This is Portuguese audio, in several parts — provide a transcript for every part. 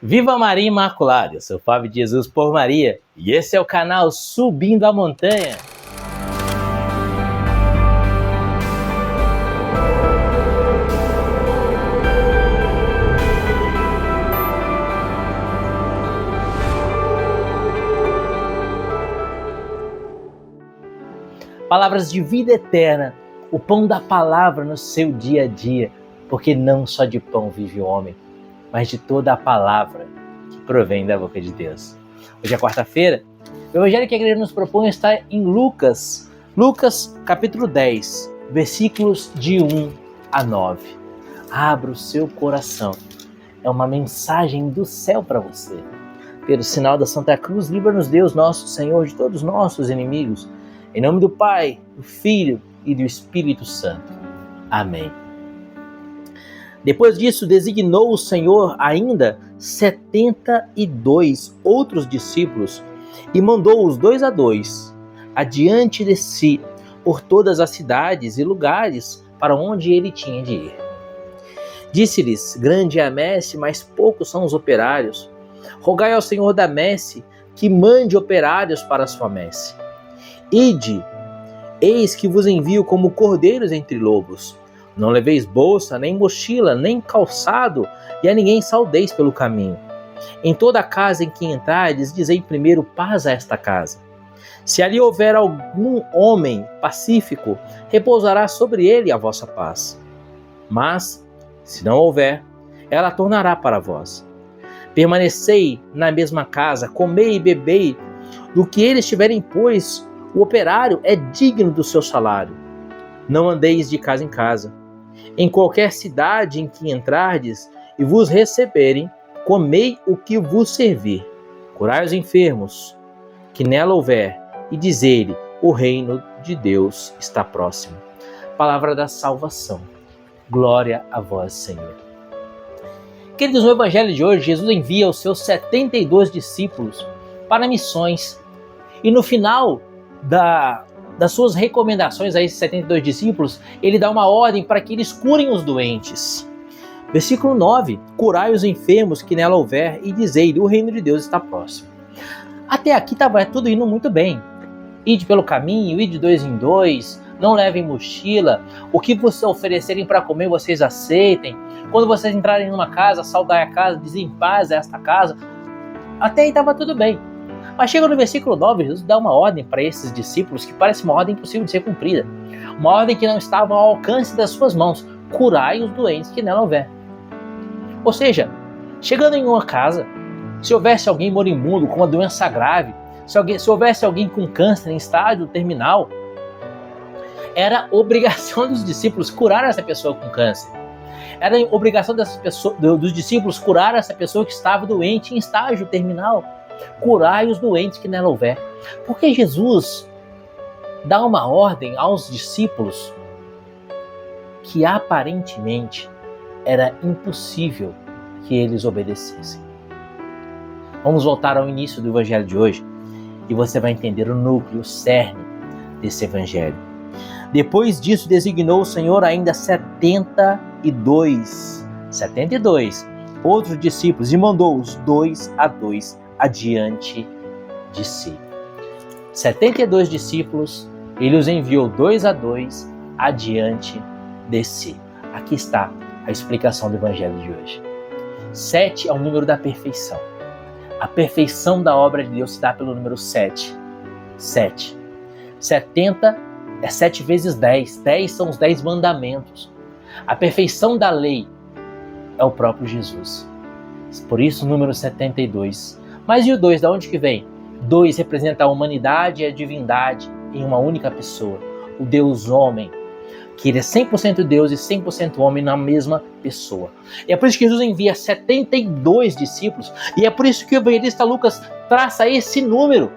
Viva Maria Imaculada! Eu sou Fábio de Jesus por Maria e esse é o canal Subindo a Montanha. Palavras de vida eterna, o pão da palavra no seu dia a dia, porque não só de pão vive o homem, mas de toda a palavra que provém da boca de Deus. Hoje é quarta-feira, o evangelho que a igreja nos propõe está em Lucas capítulo 10, versículos de 1 a 9. Abra o seu coração, é uma mensagem do céu para você. Pelo sinal da Santa Cruz, livra-nos Deus, nosso Senhor, de todos os nossos inimigos. Em nome do Pai, do Filho e do Espírito Santo. Amém. Depois disso, designou o Senhor ainda 72 outros discípulos e mandou-os 2 a 2 adiante de si por todas as cidades e lugares para onde ele tinha de ir. Disse-lhes: grande é a messe, mas poucos são os operários. Rogai ao Senhor da messe que mande operários para a sua messe. Ide, eis que vos envio como cordeiros entre lobos. Não leveis bolsa, nem mochila, nem calçado, e a ninguém saudeis pelo caminho. Em toda a casa em que entrardes, dizei primeiro paz a esta casa. Se ali houver algum homem pacífico, repousará sobre ele a vossa paz. Mas, se não houver, ela tornará para vós. Permanecei na mesma casa, comei e bebei do que eles tiverem, pois o operário é digno do seu salário. Não andeis de casa em casa. Em qualquer cidade em que entrardes e vos receberem, comei o que vos servir. Curai os enfermos, que nela houver, e dizei-lhe: o reino de Deus está próximo. Palavra da salvação. Glória a vós, Senhor. Queridos, no evangelho de hoje, Jesus envia os seus 72 discípulos para missões. E no final das suas recomendações a esses 72 discípulos, ele dá uma ordem para que eles curem os doentes. Versículo 9: curai os enfermos que nela houver e dizei-lhe: o reino de Deus está próximo. Até aqui estava tudo indo muito bem. Ide pelo caminho, ide de 2 em 2, não levem mochila, o que vocês oferecerem para comer vocês aceitem. Quando vocês entrarem numa casa, saudai a casa, dizem paz a esta casa. Até aí estava tudo bem. Mas chega no versículo 9, Jesus dá uma ordem para esses discípulos que parece uma ordem impossível de ser cumprida. Uma ordem que não estava ao alcance das suas mãos. Curai os doentes que nela houver. Ou seja, chegando em uma casa, se houvesse alguém moribundo com uma doença grave, se houvesse alguém com câncer em estágio terminal, era obrigação dos discípulos curar essa pessoa com câncer. Era obrigação dos discípulos curar essa pessoa que estava doente em estágio terminal. Curai os doentes que nela houver. Porque Jesus dá uma ordem aos discípulos que aparentemente era impossível que eles obedecessem. Vamos voltar ao início do evangelho de hoje e você vai entender o núcleo, o cerne desse evangelho. Depois disso, designou o Senhor ainda 72 outros discípulos e mandou-os 2 a 2 adiante de si. 72 discípulos, ele os enviou 2 a 2 adiante de si. Aqui está a explicação do evangelho de hoje. 7 é o número da perfeição. A perfeição da obra de Deus se dá pelo número 7. 7. 70 é 7 vezes 10. 10 são os 10 mandamentos. A perfeição da lei é o próprio Jesus. Por isso o número 72. Mas e o 2, de onde que vem? 2 representa a humanidade e a divindade em uma única pessoa. O Deus homem, que ele é 100% Deus e 100% homem na mesma pessoa. E é por isso que Jesus envia 72 discípulos. E é por isso que o evangelista Lucas traça esse número.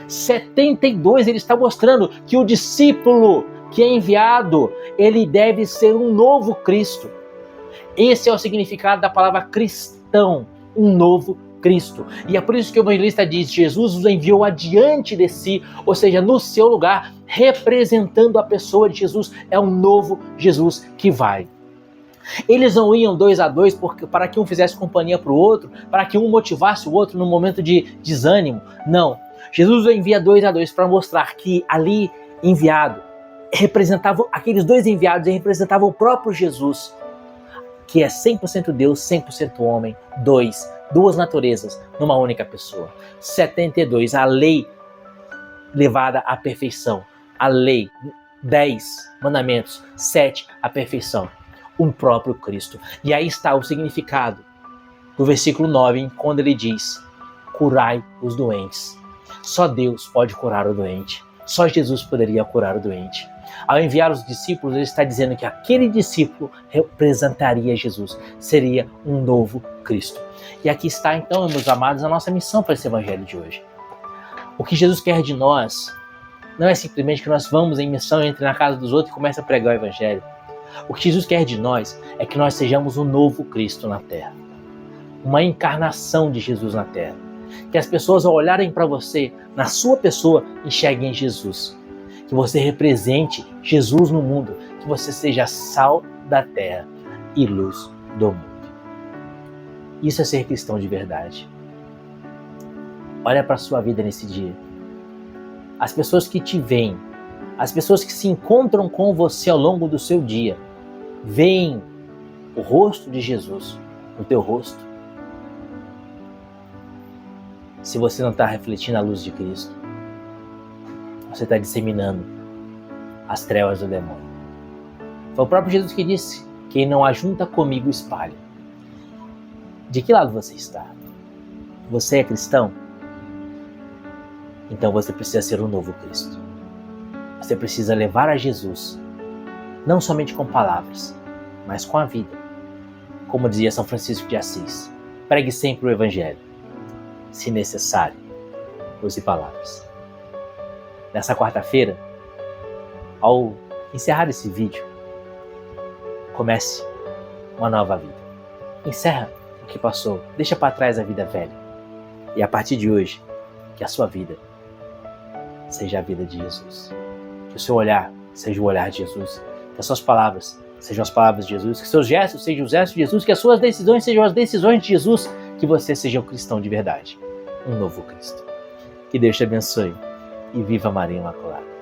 72, ele está mostrando que o discípulo que é enviado, ele deve ser um novo Cristo. Esse é o significado da palavra cristão, um novo Cristo. E é por isso que o evangelista diz: Jesus os enviou adiante de si, ou seja, no seu lugar, representando a pessoa de Jesus. É um novo Jesus que vai. Eles não iam 2 a 2 para que um fizesse companhia para o outro, para que um motivasse o outro no momento de desânimo. Não. Jesus envia 2 a 2 para mostrar que ali enviado representavam, aqueles 2 enviados representavam o próprio Jesus, que é 100% Deus, 100% homem, duas naturezas numa única pessoa. 72, a lei levada à perfeição. A lei, 10 mandamentos, 7, a perfeição. Um próprio Cristo. E aí está o significado do versículo 9, quando ele diz: curai os doentes. Só Deus pode curar o doente. Só Jesus poderia curar o doente. Ao enviar os discípulos, ele está dizendo que aquele discípulo representaria Jesus. Seria um novo Cristo. E aqui está então, meus amados, a nossa missão para esse evangelho de hoje. O que Jesus quer de nós não é simplesmente que nós vamos em missão, entre na casa dos outros e comece a pregar o evangelho. O que Jesus quer de nós é que nós sejamos um novo Cristo na terra. Uma encarnação de Jesus na terra. Que as pessoas, ao olharem para você, na sua pessoa, enxerguem Jesus. Que você represente Jesus no mundo. Que você seja sal da terra e luz do mundo. Isso é ser cristão de verdade. Olha para a sua vida nesse dia. As pessoas que te veem, as pessoas que se encontram com você ao longo do seu dia, veem o rosto de Jesus no teu rosto. Se você não está refletindo a luz de Cristo, você está disseminando as trevas do demônio. Foi o próprio Jesus que disse: quem não ajunta comigo espalha. De que lado você está? Você é cristão? Então você precisa ser um novo Cristo. Você precisa levar a Jesus, não somente com palavras, mas com a vida. Como dizia São Francisco de Assis, pregue sempre o Evangelho. Se necessário, use palavras. Nessa quarta-feira, ao encerrar esse vídeo, comece uma nova vida. Encerra o que passou, deixa para trás a vida velha. E a partir de hoje, que a sua vida seja a vida de Jesus. Que o seu olhar seja o olhar de Jesus. Que as suas palavras sejam as palavras de Jesus. Que seus gestos sejam os gestos de Jesus. Que as suas decisões sejam as decisões de Jesus. Que você seja um cristão de verdade. Um novo Cristo. Que Deus te abençoe. E viva Maria Imaculada.